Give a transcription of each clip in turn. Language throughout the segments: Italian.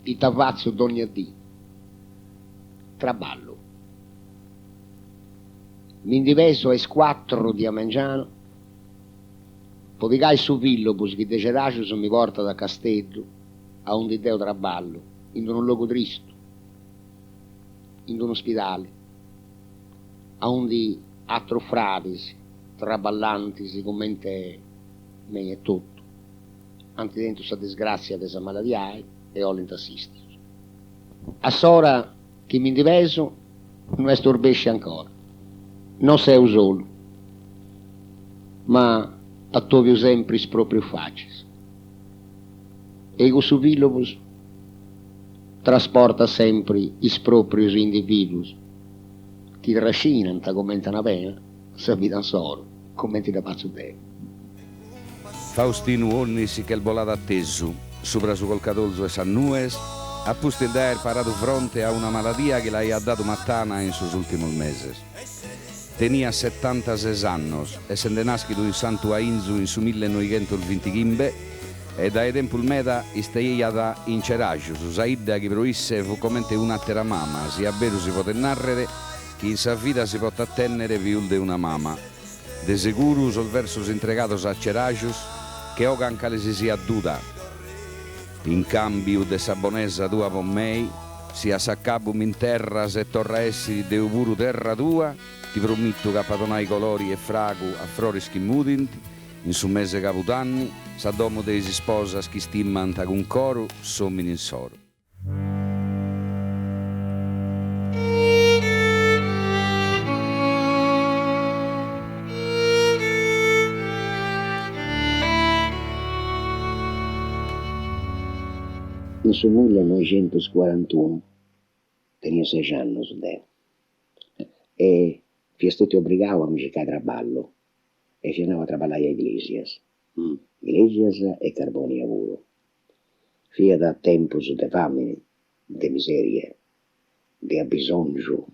di tavazzo d'ogni dì, traballo. Mi diveso ai squattro di Amengiano, poi su villobus che de Ceracius mi porta da Castello a un dideo traballo, in un luogo triste, in un ospedale, a un di altro fratis, traballanti, commente me e tutto, anche dentro questa disgrazia della maladia e ho l'intassista. A sora che mi diveso non è storbesce ancora, non sei solo, ma a tovi sempre proprio facis. Ego su villobus trasporta sempre i proprios individui che trascinano, commentano bene, se vita solo, commenti da pazzo te. Faustino Onnis che il volato atteso, sopra su col cadolzo e sannues, a Pusteldaer parato fronte a una malattia che l'ha dato mattana in sus ultimos meses. Tenia 76 anni e se ne nascido in Santo Ainzu in su 1925 e dai tempo il meta isteiata in Ceraggio, su Saidda che proisse fu come un'altra mamma, sia vero si può narrare che in sa vita si può attendere viul de una mamma. De sicuro sul verso intregato a Ceragius che oga anche le si sia duda. In cambio de sabonesa tua con me, sia saccabum in terra se torra essi de puru terra tua, ti prometto che a padonai colori e fragu a flori schimudinti, in su mese caputanni, sa domo dei sposa chi stimmanta con coro, sommin in soro. In su 1941 tenia 6 anni su te e fui stato obbligato a mi giocare a traballo e fui andato a lavorare a Iglesias, Iglesias e Carboni a Vuro. Fui da tempo de fame, de miserie, de abbisogno,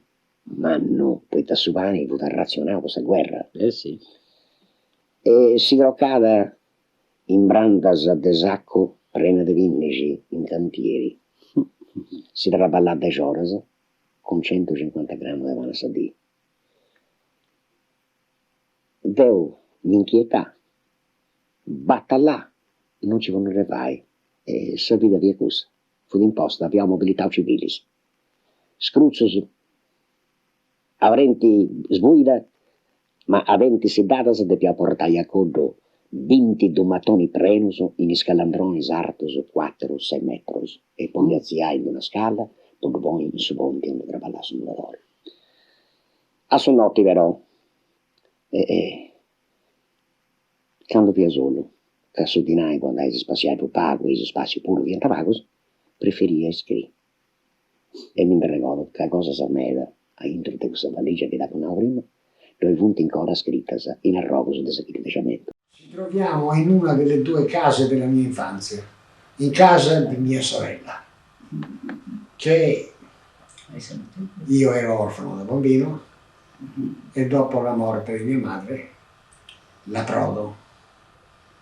ma no, poi da su pane fu razionato questa guerra. Sì. E si croccava in brandas de sacco piena di vinnici in cantieri. Si traballava da horas con 150 grammi di pane sadì. Deu l'inquietà, batta là, non ci vanno fai, e sa vita via cosa. Fu d'imposta, abbiamo mobilità civili. Scruzos, avrenti svuida, ma aventi sedatas dobbiamo portare a codo 20 domatoni prenos in scalandroni sartos 4-6 metros e poi azziai in una scala, poi poi in su ponti e traballare sul muratore. A su notte però, quando via solo, che su di noi quando hai spaziato pago, e spazio puro via pagos, preferia scrivere. E mi ricordo che cosa si meda a intro di questa valigia che davano prima, dove punti ancora scritte in arrogos di sacrificamento. Ci troviamo in una delle due case della mia infanzia, in casa di mia sorella, che io ero orfano da bambino e dopo la morte di mia madre, l'approdo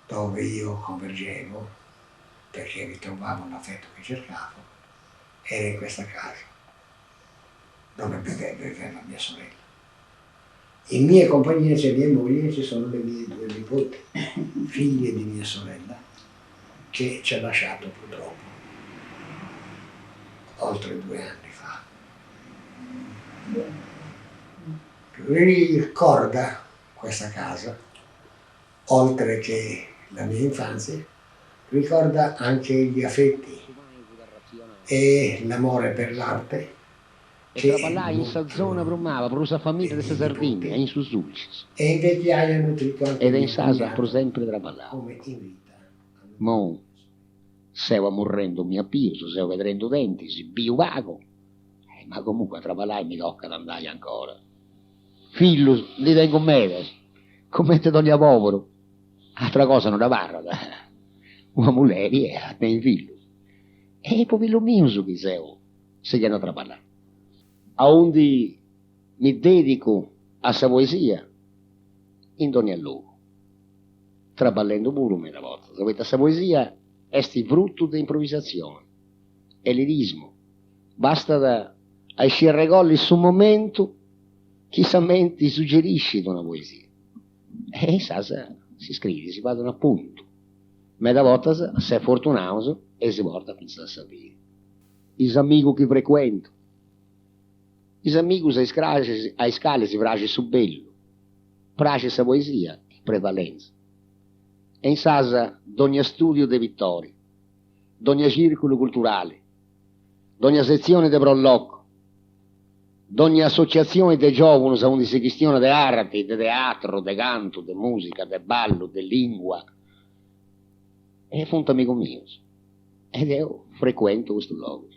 dove io convergevo perché ritrovavo l'affetto che cercavo era in questa casa dove viveva la mia sorella. In mia compagnia c'è mia moglie, ci sono le mie 2 nipoti, figlie di mia sorella, che ci ha lasciato purtroppo oltre 2 anni fa. Ricorda questa casa, oltre che la mia infanzia, ricorda anche gli affetti e l'amore per l'arte. E traballai in sa zona brumava per la famiglia di Sardegna, in Susulcis. E in vecchiaia nutrito anche ed in sasa per sempre traballava. come in vita. Mo stavo morendo mio piso, stavo vedendo denti, si bio vago. Ma comunque a traballare mi tocca ad andare ancora. Figlio, li tengo me, come te toglia povero. Altra cosa non la parla, una muleri e a te in figlio. E poi lo mio su chi sei, se che hanno traballare. A onde mi dedico a sa poesia in ogni luogo, traballando pure una volta. Sapete, sa poesia è frutto di improvvisazione è lirismo. Basta da ai scerregolli su momento chi s'ammenti suggerisci di una poesia. E sasa si scrive, si fa un appunto. Ma da volta se è fortunato e si porta a pensare a sapere. I amici che frequento, i amici ai scale si piace su bello, piace sa poesia in prevalenza. E in sasa d'ogni studio de vittorie, d'ogni circolo culturale, d'ogni sezione de proloco, d'ogni associazione de giovani onde si questiona de arte, de teatro, de canto, de musica, de ballo, de lingua. E fu un amico mio. Ed io frequento questo luogo.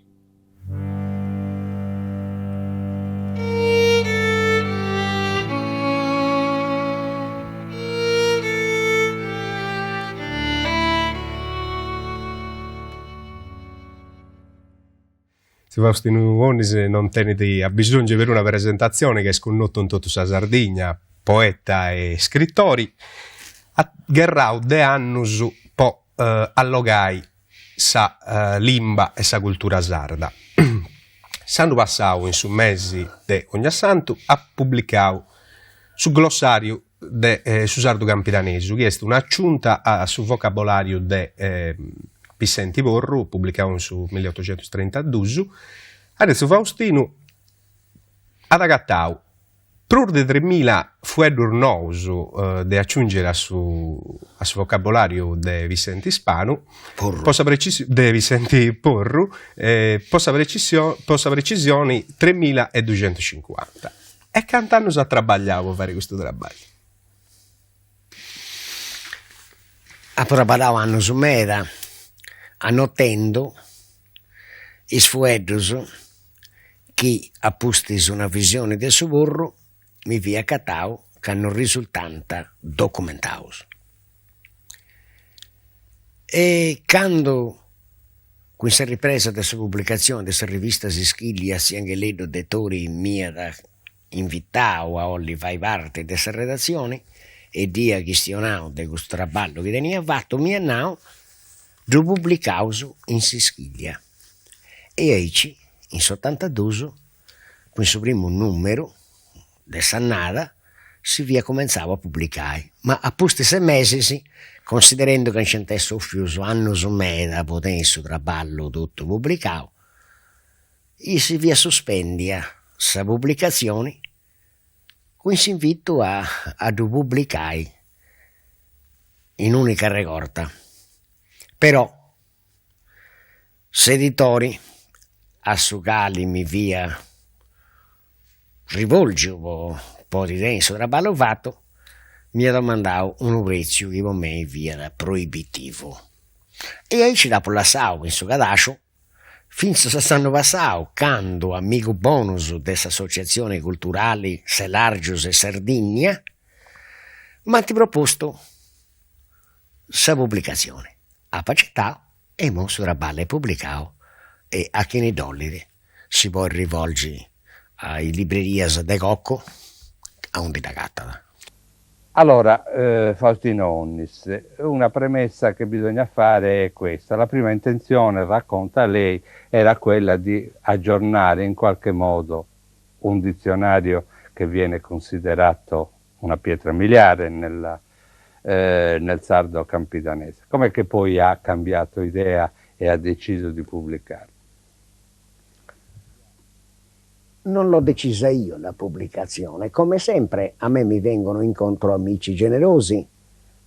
Se Faustino Onnis non tenete a bisogno per una presentazione che è sconnoto in tutta la Sardegna, poeta e scrittori, a Gherrau de annus po' allogai sa limba e sa cultura sarda. S'hanno passato in su mesi de Ognasantu ha pubblicato su glossario su sardo campitanesu, che è un'aggiunta sul vocabolario de Vicenti Porru, pubblicato su 1832. Adesso Faustino ha agattato più di 3000 fuedur nousu da aggiungere a su vocabolario de Vicenti Spanu, de Vicenti Porru, possa precisioni 3250. E cantando si trabagliavo a fare questo traballo. A trabalhar anno su mera, annotendo i fuedus che appustis una visione del suo burro mi via catau che hanno risultanta documentaus. E quando questa ripresa della sua pubblicazione della rivista Sischiglia si anche ledo dettori mia da invitau a Olli fai parte della redazione e dia questionau de questo traballo che tenia fatto mi annau lo pubblicaus in Sischiglia e aici in 72 con il suo primo numero de Sannada si via cominciava a pubblicare, ma a posti 6 mesi, considerando che in centesso uffiuso anno su meda potenza traballo tutto pubblicato, e si via sospendia sa pubblicazione, quindi si invito a pubblicare in unica recorta. Però, se editori a su cali mi via rivolge un po' di denso traballo fatto, mi ha domandato un prezzo che per me via da proibitivo. E aí ci dopo lasciavo in suo cadascio, finché si stanno passando, quando amico bonus dessa associazione culturali Selargius e Sardegna, ma ti proposto sa pubblicazione. Ha accettato e mo su traballo è pubblicato e a chi ne dollari si può rivolgere ai librerias de Cocco a un ditagatta. Allora, Faustino Onnis, una premessa che bisogna fare è questa. La prima intenzione, racconta lei, era quella di aggiornare in qualche modo un dizionario che viene considerato una pietra miliare nel sardo campidanese. Com'è che poi ha cambiato idea e ha deciso di pubblicarlo? Non l'ho decisa io la pubblicazione, come sempre a me mi vengono incontro amici generosi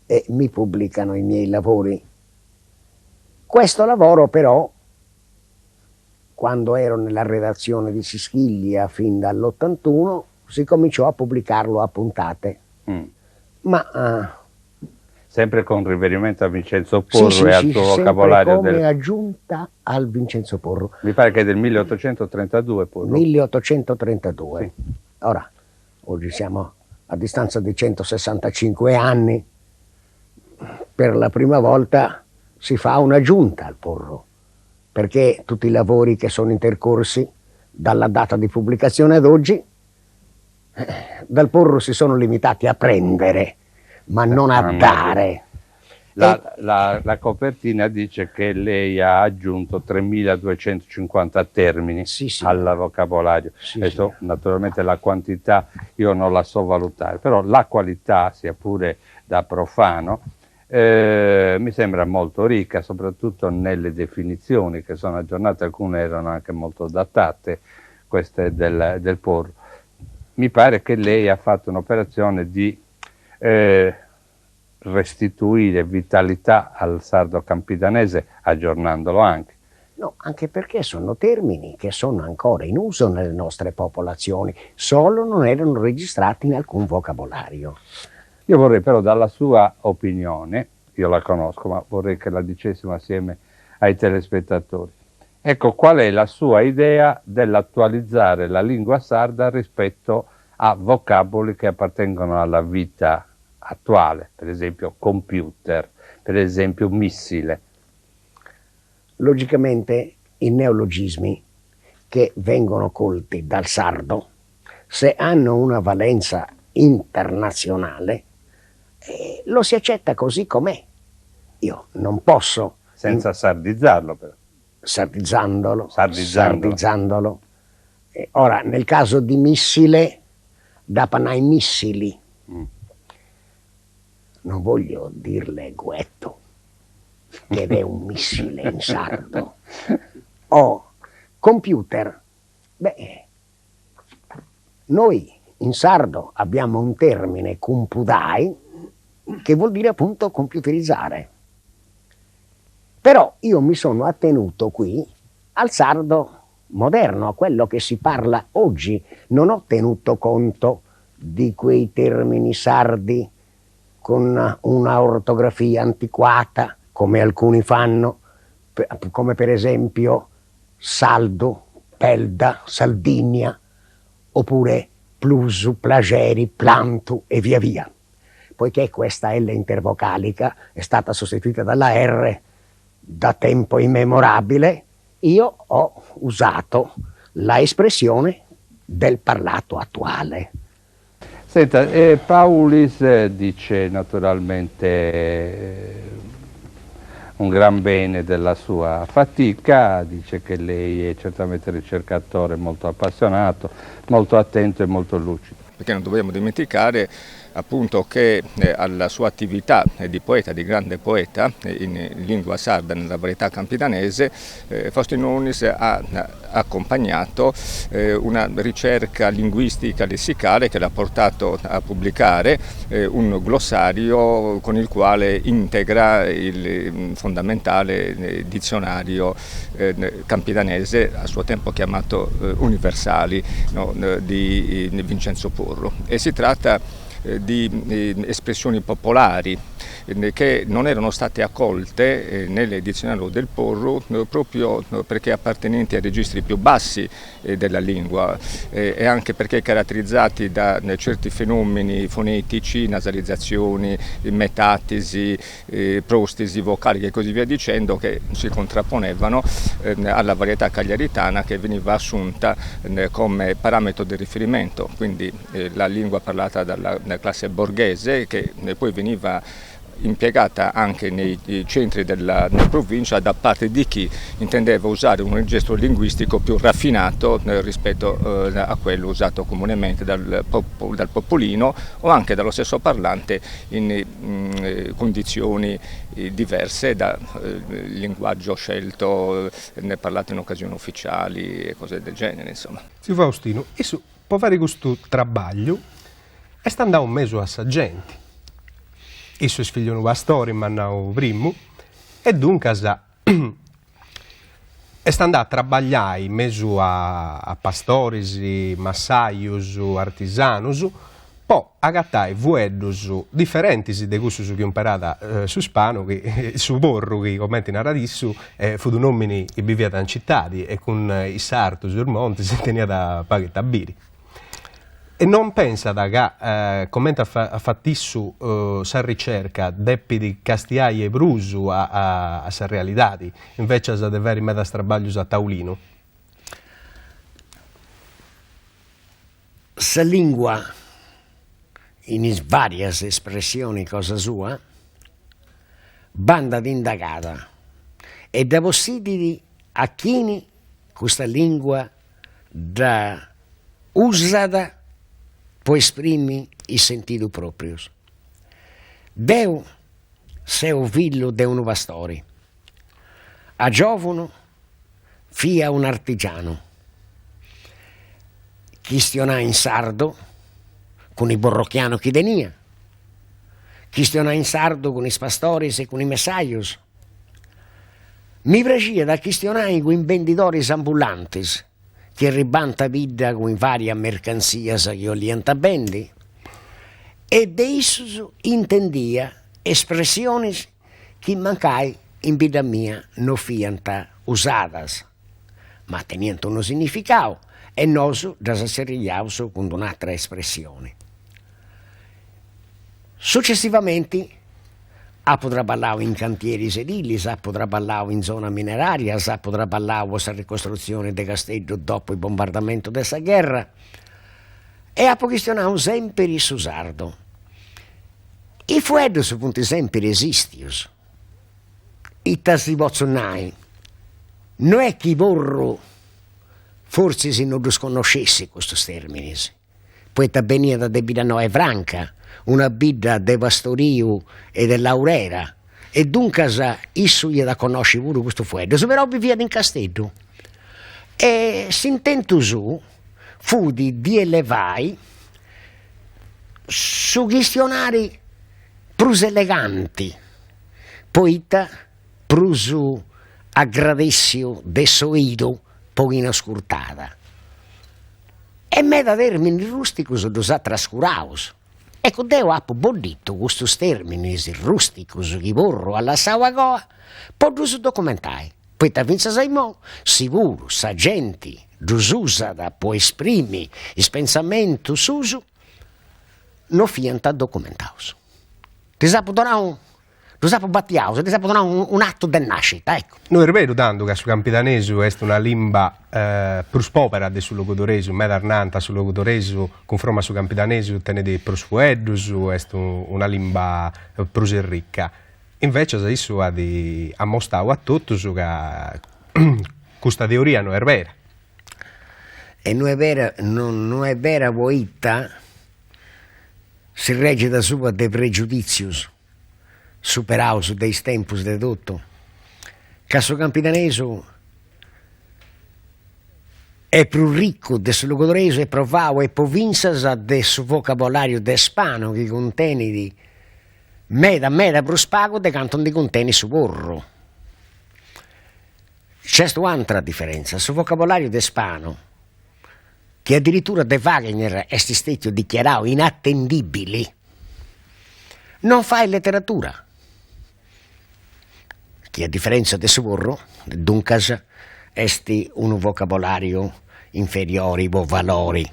e mi pubblicano i miei lavori. Questo lavoro però, quando ero nella redazione di Sischiglia fin dall'81, si cominciò a pubblicarlo a puntate. Ma sempre con riferimento a Vincenzo Porru e al suo vocabolario come aggiunta al Vincenzo Porru. Mi pare che è del 1832 Porru. 1832. Sì. Ora, oggi siamo a distanza di 165 anni, per la prima volta si fa un'aggiunta al Porru, perché tutti i lavori che sono intercorsi dalla data di pubblicazione ad oggi, dal Porru si sono limitati a prendere, ma non a dare. La copertina dice che lei ha aggiunto 3250 termini al vocabolario. Adesso, naturalmente la quantità io non la so valutare, però la qualità, sia pure da profano, mi sembra molto ricca, soprattutto nelle definizioni che sono aggiornate, alcune erano anche molto datate, queste del porro. Mi pare che lei ha fatto un'operazione di restituire vitalità al sardo campidanese, aggiornandolo anche. No, anche perché sono termini che sono ancora in uso nelle nostre popolazioni, solo non erano registrati in alcun vocabolario. Io vorrei però, dalla sua opinione, io la conosco, ma vorrei che la dicessimo assieme ai telespettatori. Ecco, qual è la sua idea dell'attualizzare la lingua sarda rispetto a vocaboli che appartengono alla vita attuale, per esempio computer, per esempio missile? Logicamente i neologismi che vengono colti dal sardo, se hanno una valenza internazionale, lo si accetta così com'è. Io non posso... Senza sardizzarlo però. Sardizzandolo. Ora, nel caso di missile, dapanai missili. Non voglio dirle guetto, che è un missile in sardo. O computer. Beh, noi in sardo abbiamo un termine, compudai, che vuol dire appunto computerizzare. Però io mi sono attenuto qui al sardo moderno, a quello che si parla oggi. Non ho tenuto conto di quei termini sardi con una ortografia antiquata, come alcuni fanno, come per esempio saldo, pelda, Saldinia, oppure plusu, plageri, plantu e via via. Poiché questa L intervocalica è stata sostituita dalla R da tempo immemorabile, io ho usato la espressione del parlato attuale. Senta, Paulis dice naturalmente un gran bene della sua fatica, dice che lei è certamente ricercatore molto appassionato, molto attento e molto lucido. Perché non dobbiamo dimenticare appunto che alla sua attività di poeta, di grande poeta in lingua sarda, nella varietà campidanese, Faustino Nunes ha accompagnato una ricerca linguistica lessicale che l'ha portato a pubblicare un glossario con il quale integra il fondamentale dizionario campidanese, a suo tempo chiamato Universali, no, di Vincenzo Porro. E si tratta di espressioni popolari che non erano state accolte nel dizionario del Porro proprio perché appartenenti ai registri più bassi della lingua e anche perché caratterizzati da certi fenomeni fonetici, nasalizzazioni, metatesi, prostesi vocali e così via dicendo, che si contrapponevano alla varietà cagliaritana che veniva assunta come parametro di riferimento, quindi la lingua parlata dalla classe borghese, che poi veniva impiegata anche nei centri della provincia da parte di chi intendeva usare un registro linguistico più raffinato rispetto a quello usato comunemente dal popolino o anche dallo stesso parlante in condizioni diverse dal linguaggio scelto parlato in occasioni ufficiali e cose del genere, insomma. Sì, Faustino, isso può fare questo trabalho e sta andando un mese a Saggenti. Isso è figlio di una storia, ma non primo, e dunque è sta andando a trabalhare in mezzo a pastori, massaius, artisanus, poi agattare vuedus differenti di questo che ho imparato su Spano, su Porro, che commenti narradissu, fu un uomini che viveva in città e con i sartus, il monte, si tenia da paghetta biri. E non pensa che, come ha fatto sa ricerca, deppi di Castiai e Brusu a sa realtà, invece di avere meda trabalhos a Taulino? Sa lingua, in varie espressioni cosa sua, banda di indagata e da possibili a chi questa lingua da usata può esprimere i sentiti propri. Deu sei figlio di un pastore, a giovane fia un artigiano, chistionà in sardo con i borrocchiano chi denia, chistionà in sardo con i pastori e con i messaios. Mi piaceva da chistionare con i venditori ambulanti che ribanta vita con varie mercanzie che orienta bendi e de isso intendia espressioni che mancai in vita mia non fianta usadas, ma teniente un significato e noso da serigliauso con un'altra espressione. Successivamente Appo trabalhau in cantieri edili, appo trabalhau in zona mineraria, appo trabalhau la ricostruzione del castello dopo il bombardamento della guerra e appo questionau sempre su sardo. I fueddos sono sempre esistius. I tasibozzonai non è che vorro forse se non sconoscessi questi termini, poiché venia da debita noe franca, una bidda de Pastorio e dell'Aurera e dunque isso io da conosci pure questo fueddo, però vivia in castello e s'intento su fu di elevai su questionari prus eleganti poita prus aggradessio de soido pochino scurtada e me da termini rusticus dos a trascuraus. Ecco, Deo appo bollito questi termini rusticus che vorro alla Sauagoa, podus documentai. Poi da vinza saimo, sicuro, sa gente, usada può esprimi il pensamento suso, non fianta documentaus. Ti sapo donare lo sapo battiaus, ti sapo donare un atto di nascita, ecco. Noi è vero tanto che su Campitanesu è una lingua più povera del suo logodoresu, meda arnanta sul logodoresu, conforma su Campitanesu, tiene dei prosfuedus, è una lingua più ricca. Invece adesso ha mostrato a tutti che questa teoria non è vera. E non è vera voita, si regge da sua dei pregiudizius superaus dei tempus de tutto. Caso Campitanesu è più ricco del suo logodoresu e provau e provincias del suo vocabolario despano che contiene di meda prospago de canton di contiene su borro. C'è un'altra differenza, il suo vocabolario despano che addirittura De Wagner è stato dichiarato inattendibili, non fa letteratura, che a differenza del suo dunque è un vocabolario inferiore ai valori.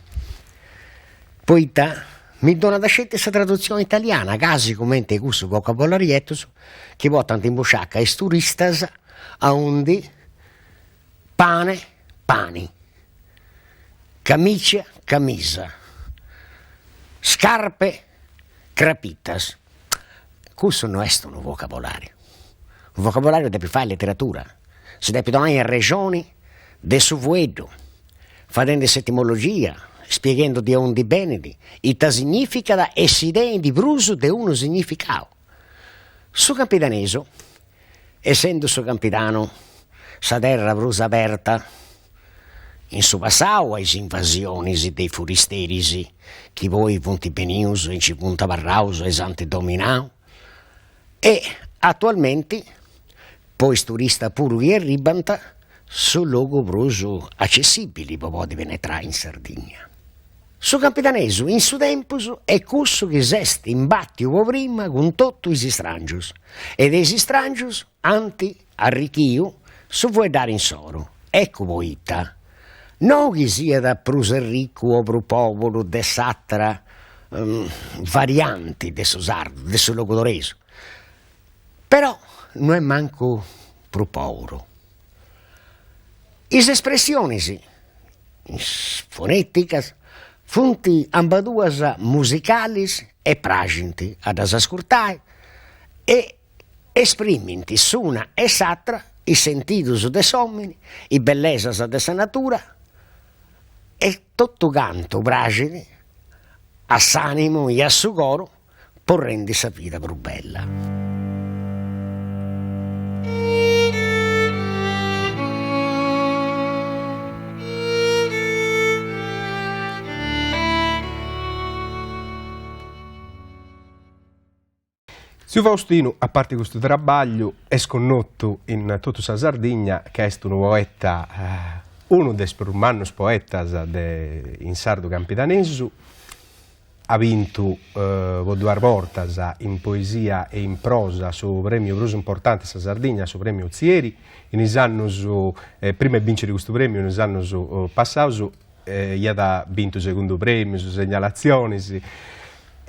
Poiché mi dona da scelta questa traduzione italiana, casi come questo vocabolario che votano in bosciacca e turistas a undi pane, pani, camicia, camisa, scarpe, crapitas. Questo non è un vocabolario. Un vocabolario deve fare letteratura. Si deve donare in regioni del suo vuedo, facendo etimologia, spiegando di onde benedi, ita significa da essidei di bruso de uno significao. Su Campitanesu, essendo su Campitano, sa terra brusa aperta, in su passau ai invasioni dei furisterisi, che voi punti benius, in ci punta barraus, esante dominau, e attualmente poi turista puro e ribanta su luogo bruso accessibili può di penetrare in Sardegna. Su Campitanesu in su tempus è cusso che esiste in battio prima con tutti i strangius ed esi strangius anti arricchio su vuoi dare in soro. Ecco voita non che sia da prus ricco o pro povero de sattra varianti de su sardo, de su logodoresu. Però non è manco pro povero. Is espressioni foneticas funti ambaduas musicalis e praginti ad ascoltare e esprimenti su una e s'altra i sentidos de somini, i bellezas de sa natura e tutto canto bragidi a s'animo e a su coro por rendi sa vita più bella. Zio Faustino, a parte questo trabalho, è sconnoto in tutta la Sardegna, che è un poeta, uno dei più mannos poetas in sardo campitanesu, ha vinto due volte in poesia e in prosa su premio più importante della Sardegna, su premio Zieri, in anni prima di vincere questo premio, in anni passati, gli ha vinto il secondo premio su segnalazioni.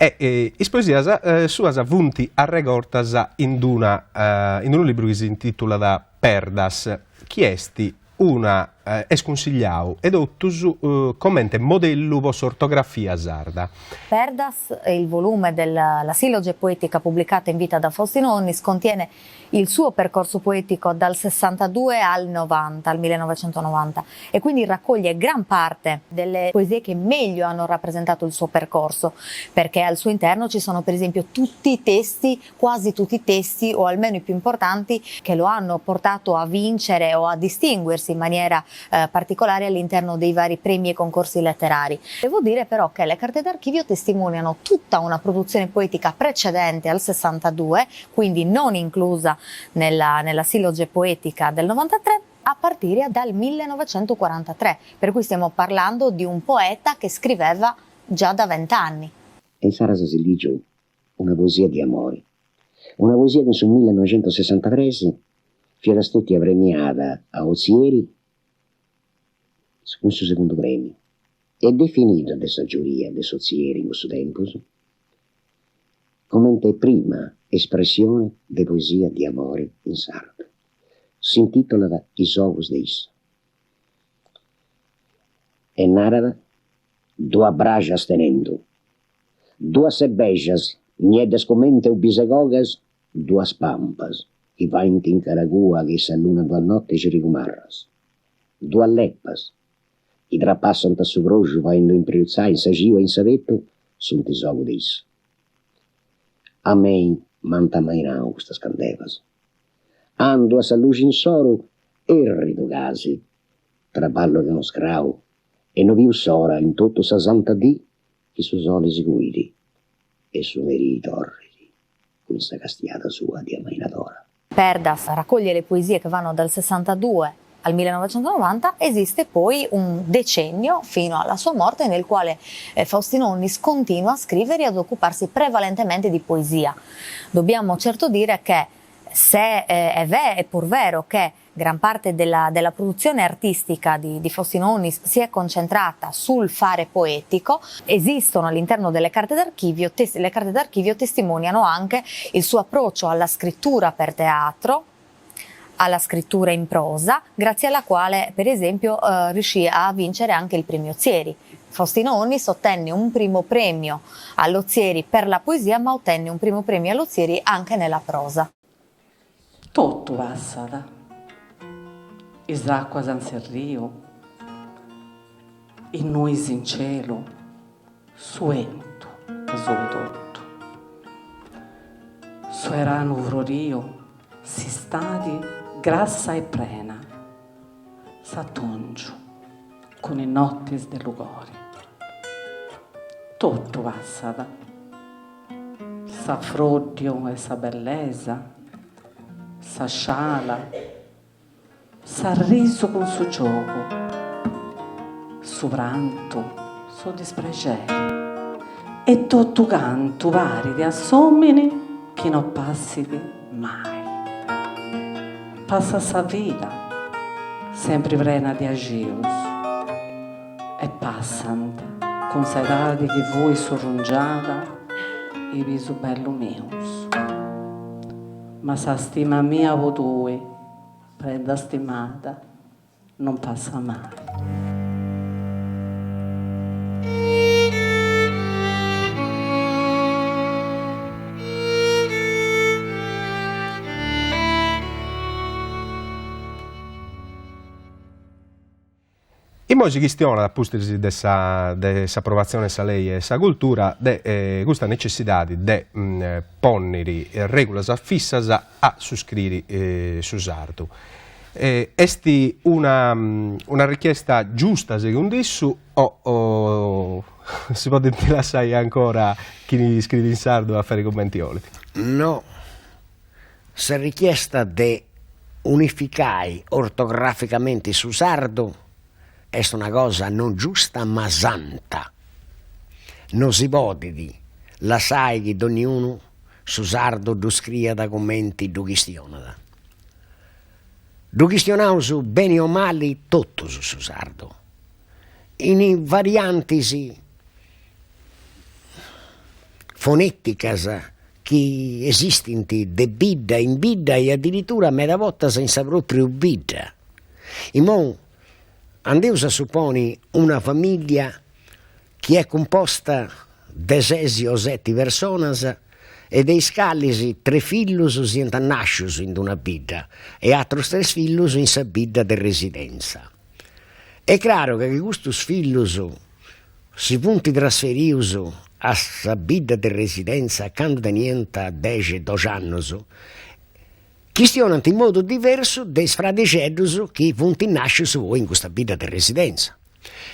E le poesie sue vunti arregortas in un libro che si intitola Perdas, chiesti una esconsigliau ed ottus commenta modello vostra ortografia sarda. Perdas, il volume della silloge poetica pubblicata in vita da Faustino Onnis, contiene il suo percorso poetico dal 62 al 90, al 1990, e quindi raccoglie gran parte delle poesie che meglio hanno rappresentato il suo percorso, perché al suo interno ci sono per esempio tutti i testi, quasi tutti i testi, o almeno i più importanti, che lo hanno portato a vincere o a distinguersi in maniera particolare all'interno dei vari premi e concorsi letterari. Devo dire però che le carte d'archivio testimoniano tutta una produzione poetica precedente al 62, quindi non inclusa nella silloge poetica del 93, a partire dal 1943, per cui stiamo parlando di un poeta che scriveva già da 20 anni. E sarà Silligio una poesia di amore, una poesia che sul 1963 era stata premiata a Ozieri con il suo secondo premio e definita da questa giuria, da Ozieri in questo tempo, come la prima espressione di poesia di amore in sardo. Si intitola I Sogos Deis e narra due brajas tenendo, due cervejas, niedes comente o bisegogas, due pampas, i vanti in caragua che sa luna due notte ci ricumarras, due leppas, i trapassano da su croce vaendo in priuzzai in sagiva in savetto, sunt i Sogos Deis. A me manta mai nau questa scandevas. Ando a sa luce in soro e rido casi, traballo che non scrau, e non viu sora in tutto sa santa dì che su sole si guidi e su veri torridi, con sta castiata sua di ammainadora. Perdas raccoglie le poesie che vanno dal 62 al 1990, esiste poi un decennio fino alla sua morte nel quale Faustino Onnis continua a scrivere e ad occuparsi prevalentemente di poesia. Dobbiamo certo dire che se è pur vero che gran parte della produzione artistica di Faustino Onnis si è concentrata sul fare poetico, esistono all'interno delle carte d'archivio, le carte d'archivio testimoniano anche il suo approccio alla scrittura per teatro, alla scrittura in prosa, grazie alla quale per esempio riuscì a vincere anche il premio Zieri. Faustino Onnis ottenne un primo premio allo Zieri per la poesia, ma ottenne un primo premio allo Zieri anche nella prosa. Tutto passata, is acquas anse rio, i nois in cielo, suento, sole tutto. Suerano vrorio, si stadi grassa e plena, s'attongiu con i nottis del lugori. Tutto passata, s'affrodio e sa bellezza, sa sciala, sa riso con suo gioco, su pranto, su dispregere, e tutto canto vari di assomini che non passiti mai. Passa sa vita, sempre plena di agios, e passant con sa etadi che voi sorrungiata e viso bello meus. Ma sa stima mia voi, prenda stimata, non passa mai. E poi si questiona, appunto, dessa approvazione sa lei e sa cultura, de questa necessità di ponnere regole fissas a suscrivere su sardo. Esti una richiesta giusta secondo esso o si può lasciare ancora chi scrive in sardo a fare i commenti oliti? No, se richiesta di unificare ortograficamente su sardo è una cosa non giusta ma santa. Non si può dire lasciare che ognuno su sardo du scriva da commenti du questiona. Du questionamo su bene o male tutto su sardo. In varianti foneticas che esistono de bidda in bidda e addirittura meda volta senza proprio bidda. E mo andiamo a supponi una famiglia che è composta de 6 o 7 persone e dei scalisi 3 figli siano nasciuti in una bidda e altri 3 figli in sa bidda de residenza. È chiaro che questi figli si punti trasferiusi a sa bidda de residenza quando tenienta 10-12 anni, questionano in modo diverso dei fradicelli che punti nasciuti voi in questa bidda de residenza.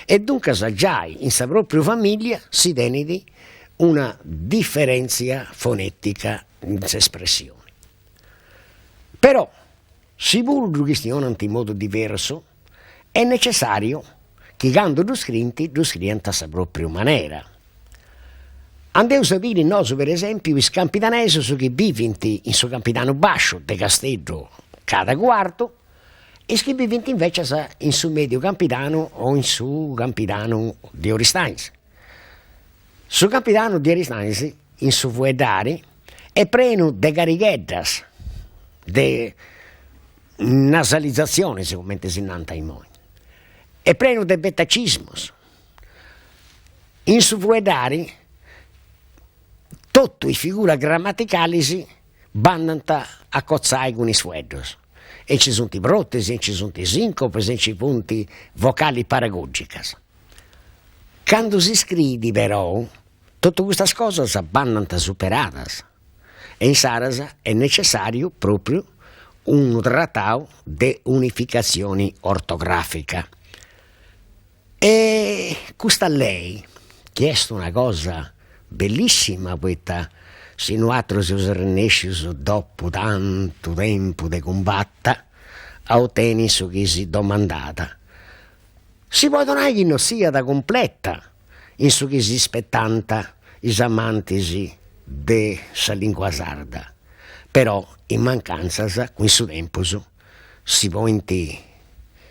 E dunque già in sa propria famiglia si tiene una differenza fonetica in espressioni. Però, se pure questionano in modo diverso, è necessario che quando lo scrivono a sa propria maniera. Andiamo a sapere noi, per esempio, i campidanesi che vivono in suo capitano basso de Castello cada quarto e che vivono invece in suo medio capitano o in suo capitano di Oristanzi. Su capitano di Oristanzi, in suo fuedare, è pieno de garighettas, de nasalizzazione, secondo si nanta in noi. È pieno de betacismos. In suo fuedare, tutte le figure grammaticali vanno a cozzare con i suedos. E ci sono i protesi, e ci sono i sincopi, e ci sono i punti vocali paragogiche. Quando si scrive però, tutte queste cose vanno superate. E in Sarasa è necessario proprio un trattato di unificazione ortografica. E questa lei, che è una cosa bellissima, questa se noi si rinesci dopo tanto tempo di combatta, a ottenere su che si domandata. Si può donare che non sia da completa, in su che si spettanta i amanti della lingua sarda, però in mancanza, in suo tempo, si può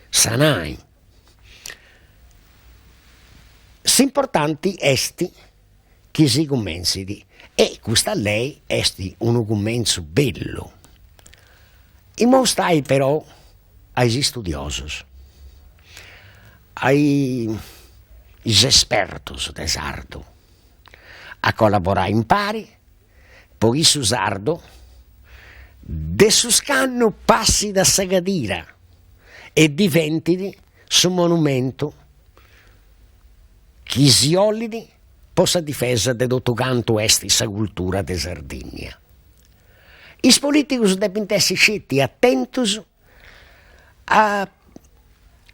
sanare. L'importante è che si commensi e questa lei è un commenzo bello. E mostrai però ai studiosi, ai esperti del sardo, a collaborare in pari, poi su sardo, de su scanno passi da Sagadira e diventi su monumento che si olidi possa difesa de tutto canto est sa cultura de Sardegna. I politici devono essere scetti attentus a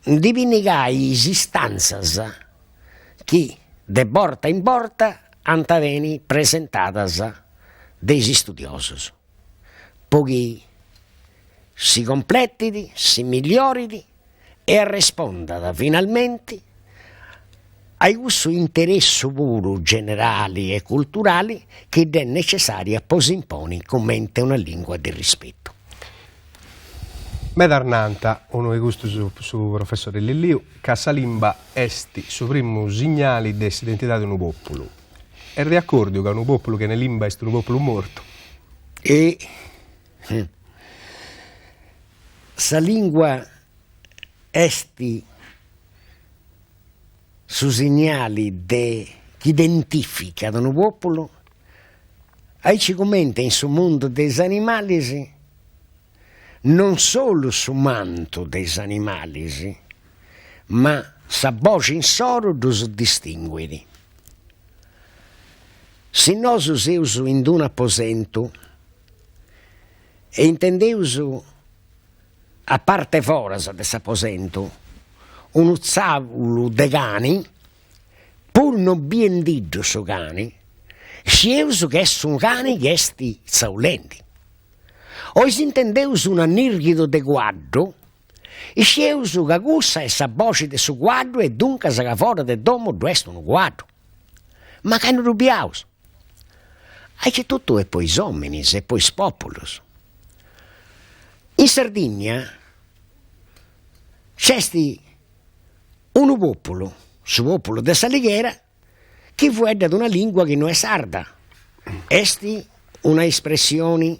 divinigare le istanze che de porta in porta antaveni presentate dai studiosi. Poi si completiti, si miglioriti e rispondano finalmente ai questo interesse puro generali e culturali che è necessario posimponi come una lingua di rispetto. Medarnanta, uno dei gusti su professore Lilliu, che la lingua è il primo segnale dell'identità di un popolo. È d'accordo che un popolo che nella lingua è un popolo morto? E la lingua è su segnali che identificano un popolo, ci commenta in su mondo dei animali, non solo su manto dei animali, ma sa voce in soro dus distinguidi. Se nosu seus in un aposento e intendeus a parte foras de s'aposento un zavulu de cani, pur non bien diddu su cani, sceus che è un cane che esti zaulenti. O intendeus un annirghido de guaddo, sceus che cussa è sa voce de su guaddo e dunque sa fora de domo est un guaddo. Ma che non rubiaus? C'è tutto e poi homines e poi populus. In Sardegna c'è un popolo, su popolo de Salighera, che fu ad una lingua che non è sarda. Esti una espressione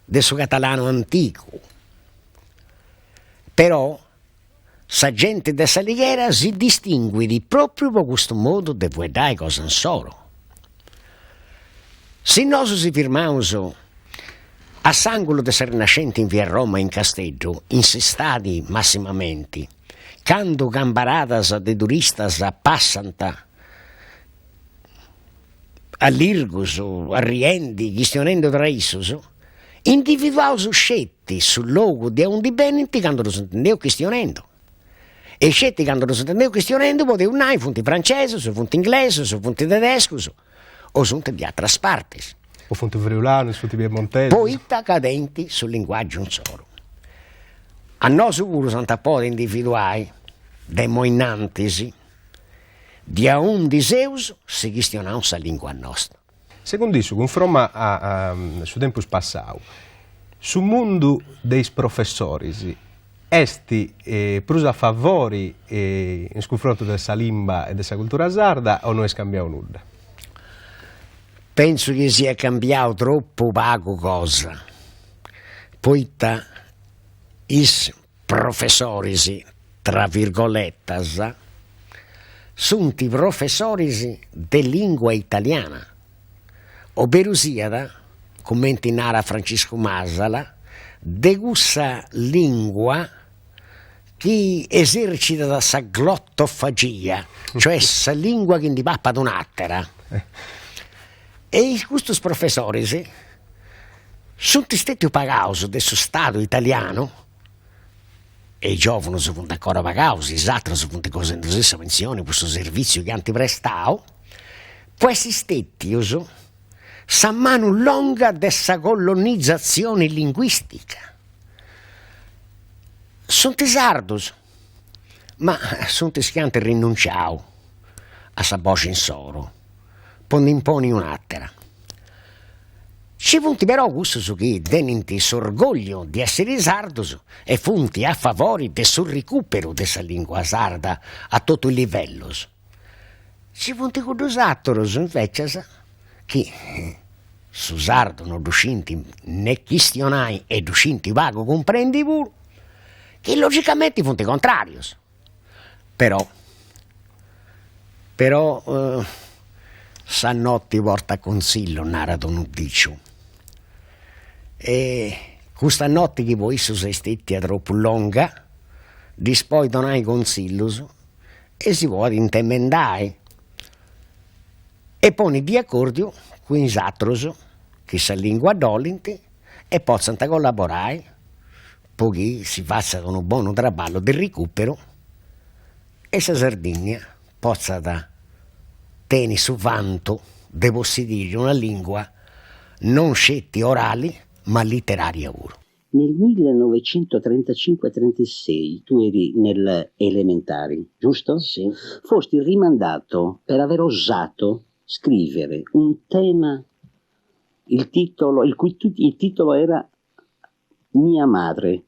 del suo catalano antico. Però sa gente de Salighera si distingue proprio per questo modo di vedere cosa in solo. Se noi si firmaus a s'angolo de Rinascente in via Roma in Casteggio, insistati massimamente, quando gambaradas de turistas passant all'Irgus, a Riendi, questionando tra issos, individuaus scetti sul luogo di un dipendente quando lo intendeu questionando. E scetti quando lo intendeu questionando poteu nai funti francesi, funti inglesi, funti tedeschi, o sunt di altre parti. O fonte friulano, fonte piemontese. Poi cadenti sul linguaggio un solo. A noi sicuro sant'appoda individuai dei moinantisi di a un di Zeus si questionau sa lingua nostra. Secondo isso, confronta a su tempus passau, su mondo dei professori, esti prus a favori in confronto della lingua e della cultura sarda o non è cambiato nulla? Penso che sia cambiato troppo poco cosa, poiché i professori, tra virgolettas, sono i professori di lingua italiana. Ovvero sia, commenti Nara Francisco Masala, de questa lingua che esercita da sa glottofagia, cioè sa lingua che indipappa ad un'attera. E questi professori sono stati pagati del Stato italiano, e i giovani sono ancora pagati, gli altri sono così la stessa pensione, questo servizio che hanno prestato, questi stati sa mano lunga della colonizzazione linguistica. Sono sardi, ma sono che hanno rinunciato a sa voce in soro. Poi imponi un'altra. Ci punti però questo su che tenenti s'orgoglio di essere sardos e funti a favore del sul recupero della lingua sarda a tutti i livelli. Ci punti con due altri invece che su sardo non riusciti né questionai e riusciti vago comprendi pure che logicamente funti contrari. Però sa notte porta consiglio narrato un dicio e questa notte che voi sei stati a troppo lunga dispoi donai consiglio e si vuole intemendare e poni di accordo con gli altri che sa lingua dolente e possono collaborare poiché si faccia un buon lavoro del recupero e sa Sardegna possa da teni su vanto, devo dire, una lingua non scetti orali, ma letteraria pure. Nel 1935-36 tu eri nelle elementari, giusto? Sì. Fosti rimandato per aver osato scrivere un tema, il titolo era Mia madre.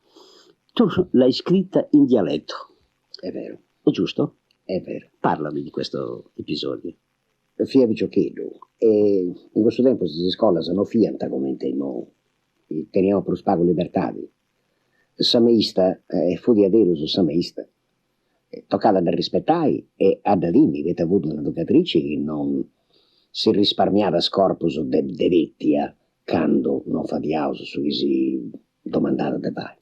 Tu l'hai scritta in dialetto. È vero. È giusto? È vero. Parlami di questo episodio. Fia Ciocchedo, e in questo tempo si scuola sono fianta come teniamo per spago libertadi. Sameista, fu di adero su sameista, toccava da rispettare e ad adini, avete avuto un'educatrice che non si risparmiava scorpus de vettia quando non fatiavo su chi si domandava da pai.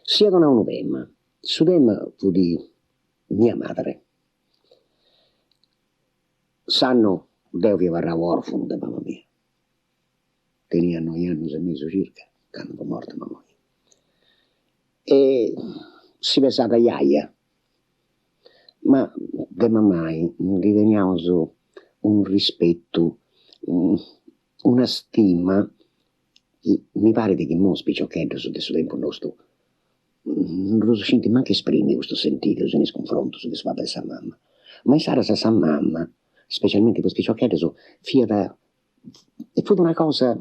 Sia non ha un tema, su tema fu di mia madre. Sanno, Deo che varrà orfano da mamma mia. Tenia 9 anni e mezzo circa, quando fu morta mamma mia. E si pensava iaia, ma da mamma riteniamo un rispetto, una stima, mi pare di che mo spiccioccheddo su questo tempo nostro, non lo senti manco esprime questo sentito, se ne sconfronto su questo papà e sa mamma. Ma Sara sa mamma, specialmente questo spiccioccheddo, è tutta una cosa,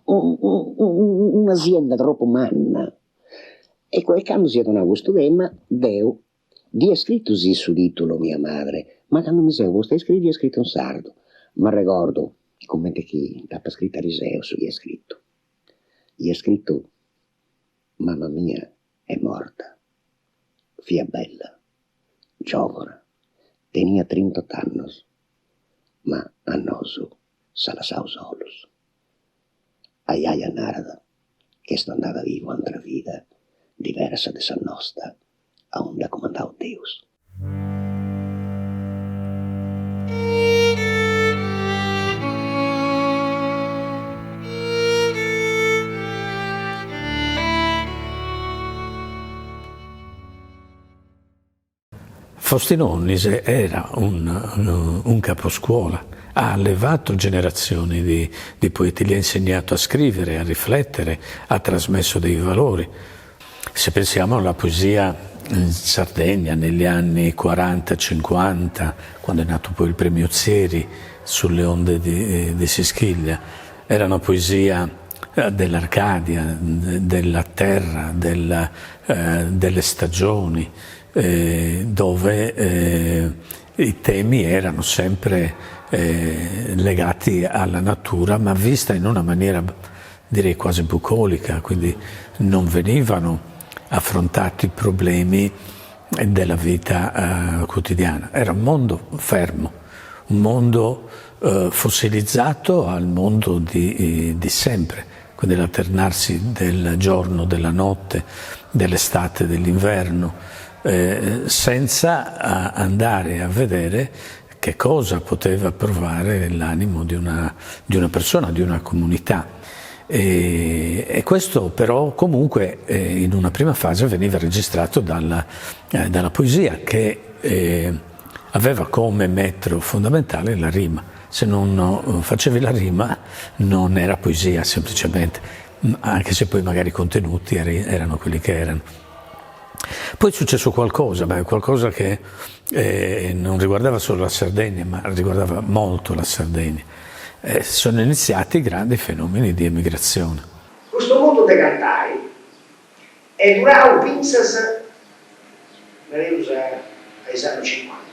un'azienda troppo manna. E quando si è tornato questo tema, Deo, di è scritto sì su titolo mia madre, ma quando mi sei questo è scritto in sardo. Ma ricordo, come chi l'ha scritto a Riseo, su gli è scritto. Gli è scritto, mamma mia è morta, fia bella, giovane, tenia 38 anni, ma a noso se la sa solos. A iaia narada, che sto andata vivo altra vita, diversa de sa nostra, a onde ha comandato Deus. Faustino Onnise era un caposcuola, ha allevato generazioni di poeti, gli ha insegnato a scrivere, a riflettere, ha trasmesso dei valori. Se pensiamo alla poesia in Sardegna negli anni 40-50, quando è nato poi il premio Zieri sulle onde di Sischiglia, era una poesia dell'Arcadia, della terra, delle stagioni, dove i temi erano sempre legati alla natura, ma vista in una maniera direi quasi bucolica, quindi non venivano affrontati i problemi della vita quotidiana. Era un mondo fermo, un mondo fossilizzato al mondo di sempre, quindi l'alternarsi del giorno, della notte, dell'estate, dell'inverno, senza andare a vedere che cosa poteva provare l'animo di una persona, di una comunità. E questo però comunque in una prima fase veniva registrato dalla poesia, che aveva come metro fondamentale la rima. Se non facevi la rima non era poesia semplicemente, anche se poi magari i contenuti erano quelli che erano. Poi è successo qualcosa che non riguardava solo la Sardegna, ma riguardava molto la Sardegna. Sono iniziati grandi fenomeni di emigrazione. Questo mondo dei cantai è durato pinzas agli anni 50.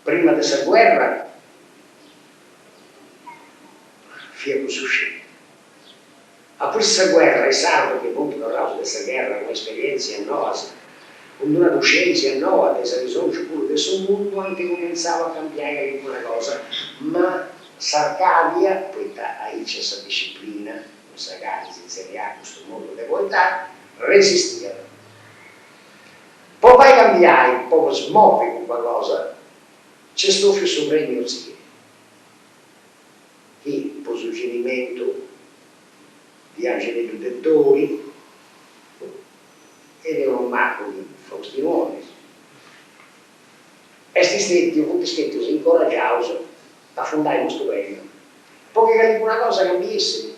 Prima della guerra, fia così uscito. A questa guerra, i sardi che appunto parlano di questa guerra, un'esperienza nuova, una coscienza nuova, che risolve pure questo mondo, anche cominciava a cambiare alguna cosa, ma Sarcadia, poi ahí c'è questa disciplina, questa Sarcadia si inserirà questo mondo di poetà, resisteva. Poi vai a cambiare, un po' smuove con qualcosa, c'è stato il premio Zieri, che per suggerimento di Angelo Dettori ed è un marco di Faustino Onnise. E tutti stretti si incoraggiavano a fondare questo premio. Poi che una cosa cambiasse.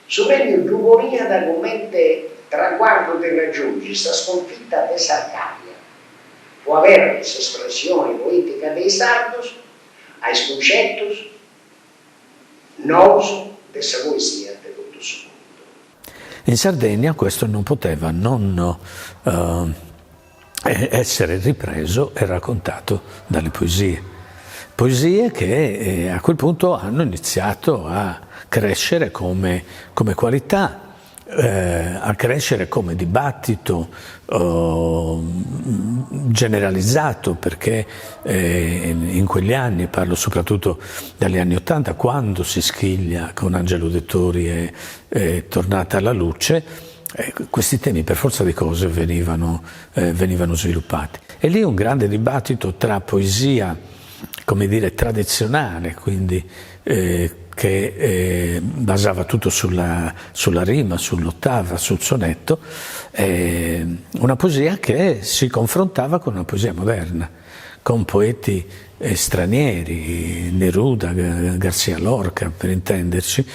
Su premio Duvonia da come traguardo di raggiungere questa sconfitta di Sarcadia, può avere questa espressione poetica dei sardos, ai concettos, nuovi della poesia di tutto il mondo. In Sardegna questo non poteva non essere ripreso e raccontato dalle poesie. Poesie che a quel punto hanno iniziato a crescere come qualità, a crescere come dibattito generalizzato, perché in quegli anni, parlo soprattutto dagli anni '80, quando Sischiglia con Angelo Dettori è tornata alla luce, questi temi per forza di cose venivano sviluppati. E lì un grande dibattito tra poesia, come dire, tradizionale, quindi che basava tutto sulla rima, sull'ottava, sul sonetto, una poesia che si confrontava con una poesia moderna, con poeti stranieri, Neruda, García Lorca per intenderci,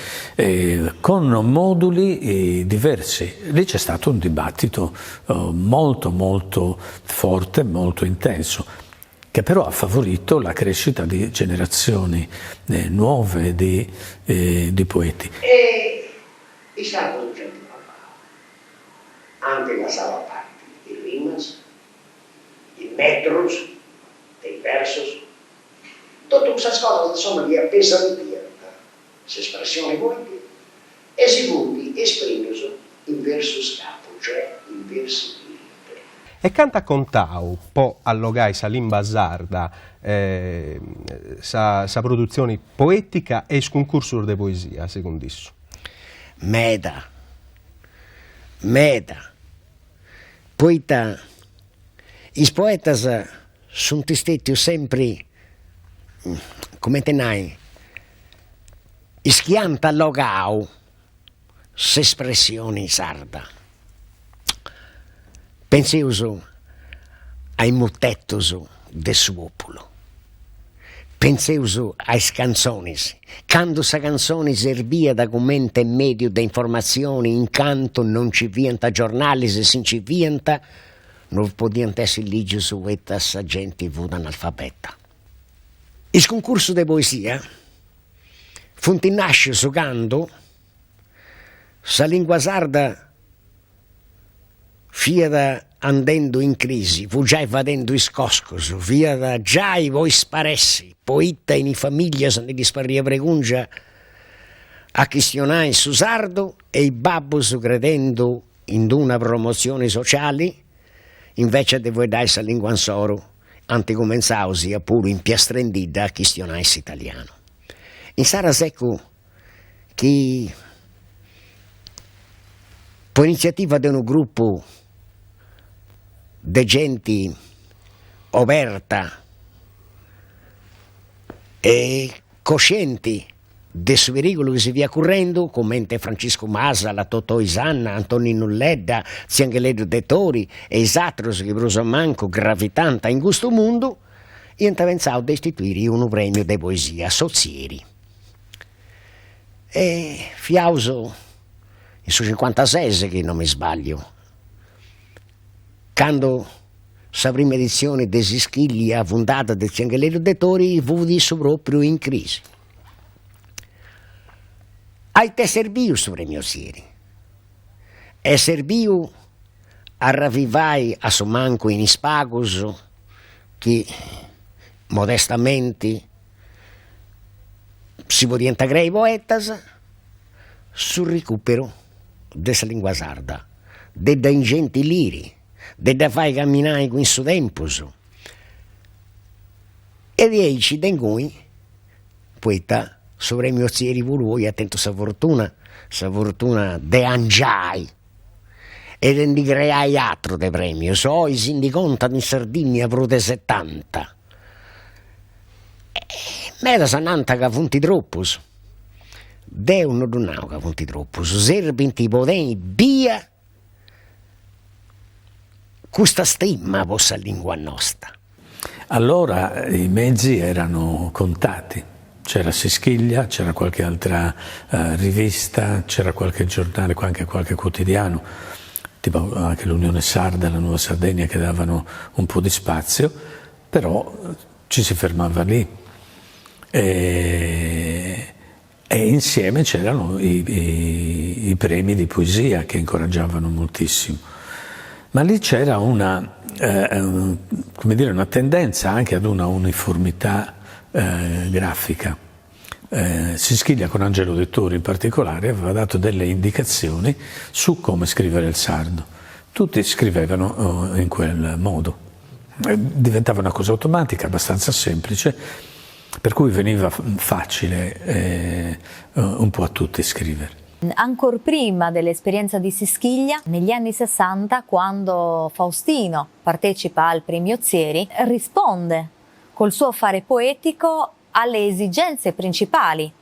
con moduli diversi. Lì c'è stato un dibattito molto molto forte, molto intenso, che però ha favorito la crescita di generazioni nuove di poeti. E diciamo un certo anche la sala parte, i rimas, i metros, dei versos, tutte queste cose insomma di appesantia, queste espressioni poetiche, e si vuole esprimere in versus capo, cioè in versi liberi. E canta contau, po' allogai sa limba sarda, sa produzione poetica e concurso de poesia, secondo isso. Meda. Poeta, i poetas sono stati sempre, come tenai, schianta allogau, s'espressione sarda. Penseuso ai mutettos de su popolo. Penseuso ai canzones. Quando sa canzone servia da commento e medio di informazioni, incanto non ci vienta giornali, se si ci vienta, non podiano essere ligio su questa gente vuda analfabeta. Il concorso di poesia funti nasce giocando sa lingua sarda via da andando in crisi, fu già vadendo iscoscoso, via da già i voi sparessi, poeta in famiglia se ne disparria pregungia a questionare su sardo e i babbos credendo in una promozione sociale, invece di voi dare sa lingua ansoro, anticomensausi a pure in piastrendida a questionare italiano. In Sara Secco che per iniziativa di un gruppo di gente aperta e coscienti del suo pericolo che si via correndo, come Francesco Masa, la Totò Isanna, Antonio Nulledda, Ziangheleddo De Tori e Isatros che prosa manco gravitanta in questo mondo, io pensavo di istituire un premio di poesia Sozieri. E fiauso in su 56 che non mi sbaglio, quando la prima edizione di Sischiglia fondata del Ziangheleddo De Tori fu visto proprio in crisi. A te serviu questo premio Sieri e serviu a ravvivare a suo manco in ispagos che modestamente si può integrare i poetas sul recupero della lingua sarda, delle ingenti liri, delle fai camminare con il tempo. E di eici dengui poeta sopra mio zieri voi attento sa fortuna de angiai e di creai altro de premio, so i sindicontano in Sardegna pro de 70. Meda sananta che funti troppos. Deu non donau che funti troppos. Servinti podei via questa stemma vostra lingua nostra. Allora i mezzi erano contati. C'era Sischiglia, c'era qualche altra rivista, c'era qualche giornale, anche qualche quotidiano, tipo anche l'Unione Sarda, la Nuova Sardegna, che davano un po' di spazio, però ci si fermava lì. E insieme c'erano i premi di poesia che incoraggiavano moltissimo. Ma lì c'era una tendenza anche ad una uniformità grafica. Sischiglia, con Angelo De Tori in particolare, aveva dato delle indicazioni su come scrivere il sardo. Tutti scrivevano in quel modo. Diventava una cosa automatica, abbastanza semplice, per cui veniva facile un po' a tutti scrivere. Ancor prima dell'esperienza di Sischiglia, negli anni 60, quando Faustino partecipa al Premio Zieri, risponde col suo fare poetico alle esigenze principali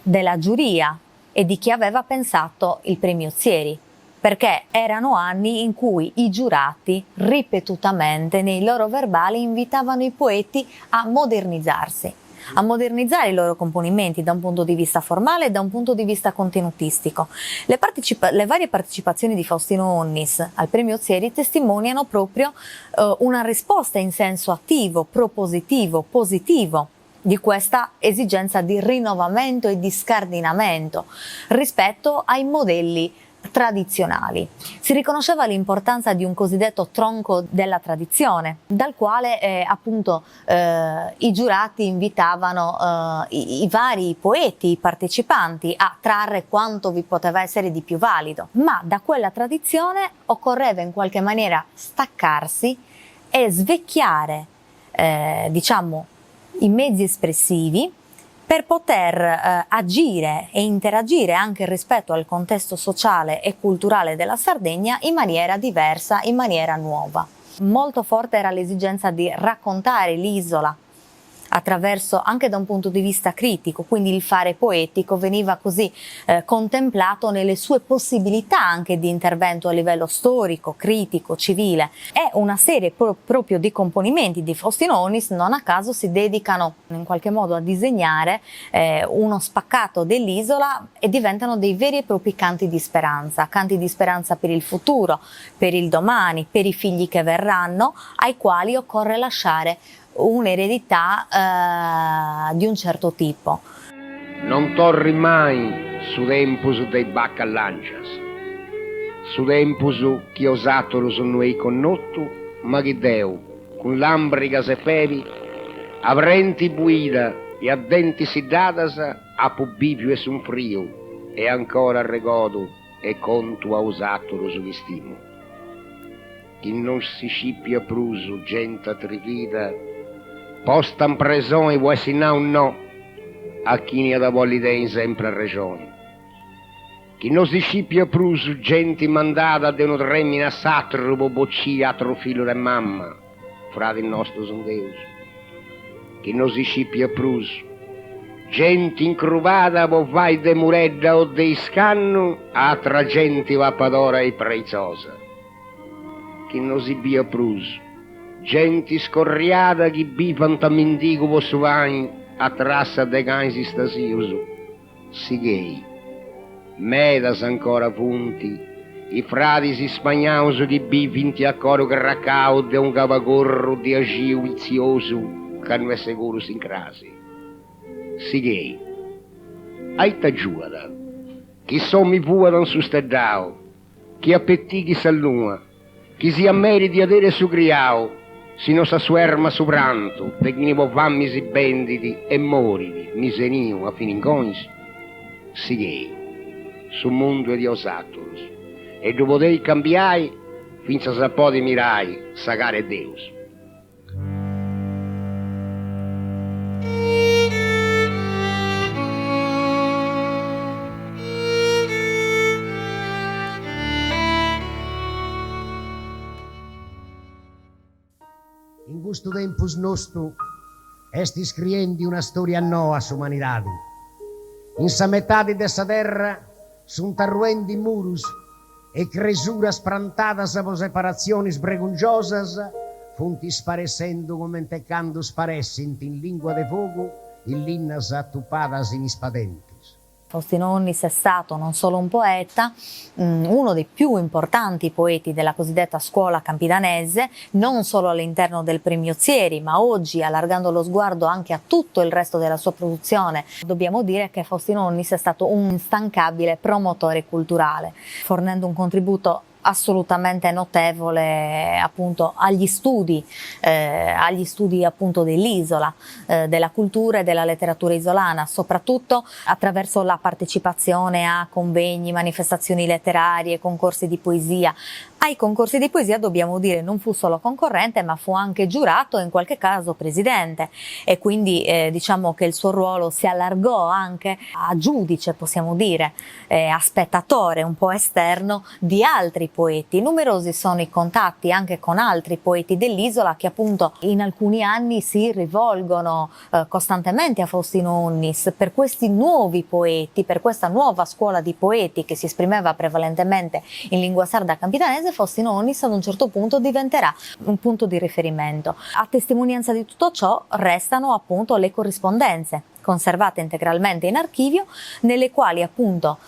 della giuria e di chi aveva pensato il Premio Zieri, perché erano anni in cui i giurati ripetutamente nei loro verbali invitavano i poeti a modernizzarsi, a modernizzare i loro componimenti da un punto di vista formale e da un punto di vista contenutistico. Le varie partecipazioni di Faustino Onnis al Premio Zieri testimoniano proprio una risposta in senso attivo, propositivo, positivo di questa esigenza di rinnovamento e di scardinamento rispetto ai modelli tradizionali. Si riconosceva l'importanza di un cosiddetto tronco della tradizione, dal quale i giurati invitavano i vari poeti, i partecipanti a trarre quanto vi poteva essere di più valido, ma da quella tradizione occorreva in qualche maniera staccarsi e svecchiare i mezzi espressivi per poter agire e interagire anche rispetto al contesto sociale e culturale della Sardegna in maniera diversa, in maniera nuova. Molto forte era l'esigenza di raccontare l'isola attraverso, anche da un punto di vista critico, quindi il fare poetico veniva così contemplato nelle sue possibilità anche di intervento a livello storico, critico, civile. È una serie proprio di componimenti di Faustino Onnis, non a caso si dedicano in qualche modo a disegnare uno spaccato dell'isola e diventano dei veri e propri canti di speranza per il futuro, per il domani, per i figli che verranno, ai quali occorre lasciare un'eredità di un certo tipo. Non torri mai su tempus dei baccallancias, su tempus chi osatorus non ei connottu, ma chi Deu, con lambrica se pevi, avrenti buida e a denti si dadas a pubbipiu e sun frio, e ancora regodu e contu a usatorus vistimo. Chi non si scippia prusu, gente atrivida, postan preson e vuoi sinau no, a chi ne ha da volidei sempre a regione. Chi non si scippia prusu, gente mandata de uno tremina satropo, boccia, altro figlio de mamma, frate il nostro son Deus. Chi non si scippia prusu, gente incruvata, po vai de muredda o de scanno, altra gente vappadora e preziosa. Chi non si bia prusu, gente scorriata che bifan ta mendigo posso vai a trassa de cani stasiuso. Si gay, medas ancora punti, i frati si spagnauso che bifinti a coro che raccao de un cavagorro di agio vizioso che non è sicuro si incrasi. Si gay, ai ta giuada, chi sommi puadan sustedao, chi appetiti s'allua, chi si ammeriti ad ere su criao, si non sa suerma su pranto, de chi ne può fammi si benditi e moriti, misenio a fininconis, si gay, su mondo e di osatus, e dopo dei cambiai, finza sa podi mirai, sagare Deus. In questo tempus nostro esti scriendi una storia nuova sumanidadi. In sa metà di essa terra sunt arruendi murus e cresuras plantadas po separazioni pregungiosas funti sparesendo come teccando sparessint in lingua de fuoco in linnas attupadas in ispadentis. Faustino Onnis è stato non solo un poeta, uno dei più importanti poeti della cosiddetta scuola campidanese, non solo all'interno del Premio Zieri, ma oggi, allargando lo sguardo anche a tutto il resto della sua produzione, dobbiamo dire che Faustino Onnis è stato un instancabile promotore culturale, fornendo un contributo assolutamente notevole appunto agli studi appunto dell'isola, della cultura e della letteratura isolana, soprattutto attraverso la partecipazione a convegni, manifestazioni letterarie, concorsi di poesia, Ai concorsi di poesia, dobbiamo dire, non fu solo concorrente, ma fu anche giurato e in qualche caso presidente, e quindi diciamo che il suo ruolo si allargò anche a giudice, possiamo dire, a spettatore un po' esterno di altri poeti. Numerosi sono i contatti anche con altri poeti dell'isola che appunto in alcuni anni si rivolgono costantemente a Faustino Onnis per questi nuovi poeti, per questa nuova scuola di poeti che si esprimeva prevalentemente in lingua sarda campidanese. Faustino Onnis ad un certo punto diventerà un punto di riferimento. A testimonianza di tutto ciò restano appunto le corrispondenze conservate integralmente in archivio, nelle quali appunto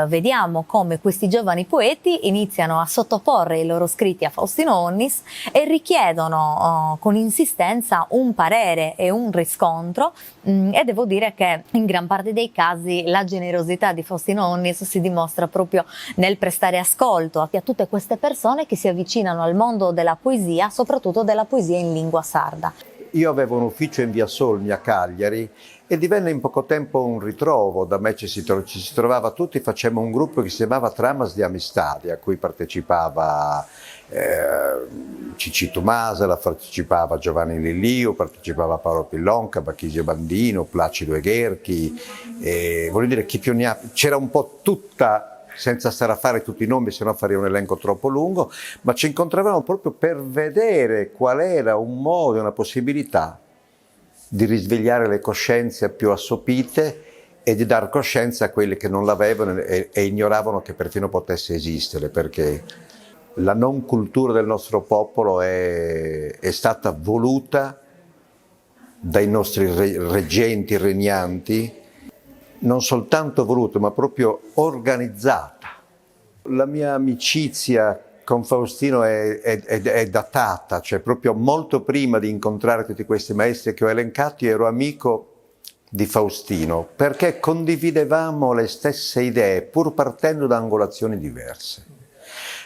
vediamo come questi giovani poeti iniziano a sottoporre i loro scritti a Faustino Onnis e richiedono con insistenza un parere e un riscontro, e devo dire che in gran parte dei casi la generosità di Faustino Onnis si dimostra proprio nel prestare ascolto a tutte queste persone che si avvicinano al mondo della poesia, soprattutto della poesia in lingua sarda. Io avevo un ufficio in via Solmi a Cagliari e divenne in poco tempo un ritrovo. Da me ci si trovava tutti, facemmo un gruppo che si chiamava Tramas di Amistadi, a cui partecipava Cicci Tomasa, partecipava Giovanni Lillio, partecipava Paolo Pillonca, Bachisio Bandino, Placido Egherchi, voglio dire, c'era un po' tutta, senza stare a fare tutti i nomi, se no farei un elenco troppo lungo, ma ci incontravamo proprio per vedere qual era un modo, una possibilità di risvegliare le coscienze più assopite e di dar coscienza a quelli che non l'avevano e ignoravano che perfino potesse esistere, perché la non cultura del nostro popolo è stata voluta dai nostri reggenti, regnanti, non soltanto voluto, ma proprio organizzata. La mia amicizia con Faustino è datata, cioè proprio molto prima di incontrare tutti questi maestri che ho elencato, io ero amico di Faustino, perché condividevamo le stesse idee, pur partendo da angolazioni diverse.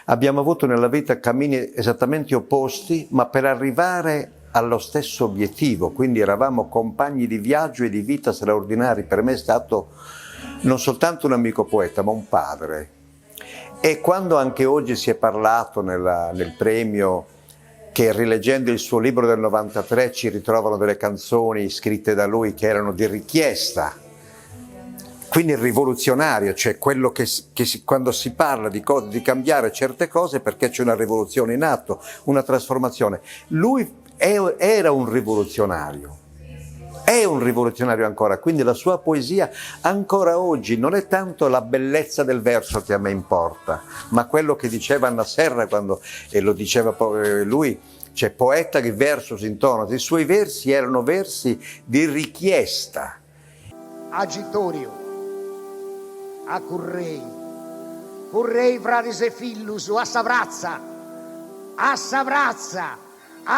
Abbiamo avuto nella vita cammini esattamente opposti, ma per arrivare allo stesso obiettivo, quindi eravamo compagni di viaggio e di vita straordinari. Per me è stato non soltanto un amico poeta, ma un padre. E quando anche oggi si è parlato nel premio che, rileggendo il suo libro del 93, ci ritrovano delle canzoni scritte da lui che erano di richiesta, quindi il rivoluzionario, cioè quello quando si parla di cambiare certe cose perché c'è una rivoluzione in atto, una trasformazione. Lui era un rivoluzionario, è un rivoluzionario ancora, quindi la sua poesia ancora oggi non è tanto la bellezza del verso che a me importa, ma quello che diceva Anna Serra e lo diceva lui, cioè poeta che versus intonato, i suoi versi erano versi di richiesta. Agitorio, a currei fratis e fillus, a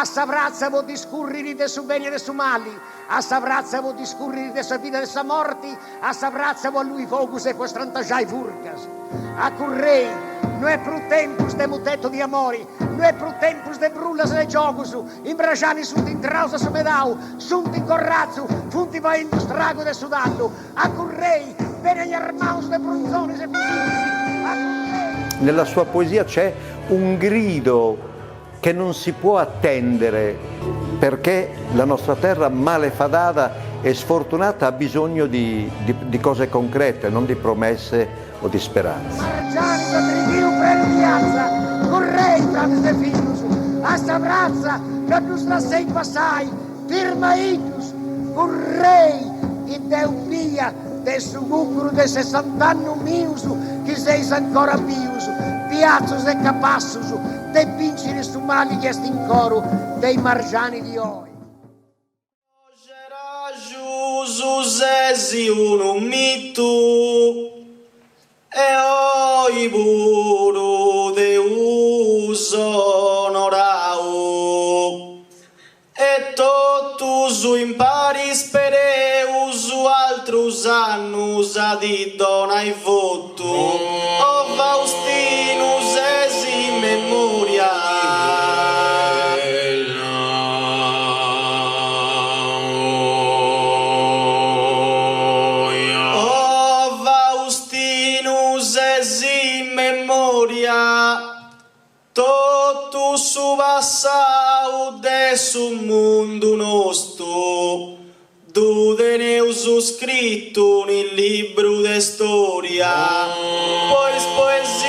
savrazza vo discurriri de su bene e de su mali, a savrazza vo discurriri de su vita e de su morti, a savrazza vo a lui focus e questrantajai furcas. A currei, no è pro tempus de mutetto di amori, no è pro tempus de brullas e de giogus, imbracciani sunt in trausa su medau, sunt in corrazzu, funti va in strago de sudallo. A currei, bene gli armaus de brunzoni e currei. Nella sua poesia c'è un grido che non si può attendere, perché la nostra terra malefadata e sfortunata ha bisogno di cose concrete, non di promesse o di speranze. Margiani patridio per piazza, correi fratis e fillus, a savrazza, che nostra sei passai, firma itus, correi, che deu via, de su gucuru de 60 anni mius, che sei ancora vius, piazzos e capassus, dei vincili su mali che sti in coro, dei margiani di oi. Zuzesi un mitu e oi buru de uso norau e totus imparis pere usu altrus annus adi donai votu o Faustinus esi memoria. su passau de su mondo nostro, tu teneus scritto nel libro de storia, poi poesia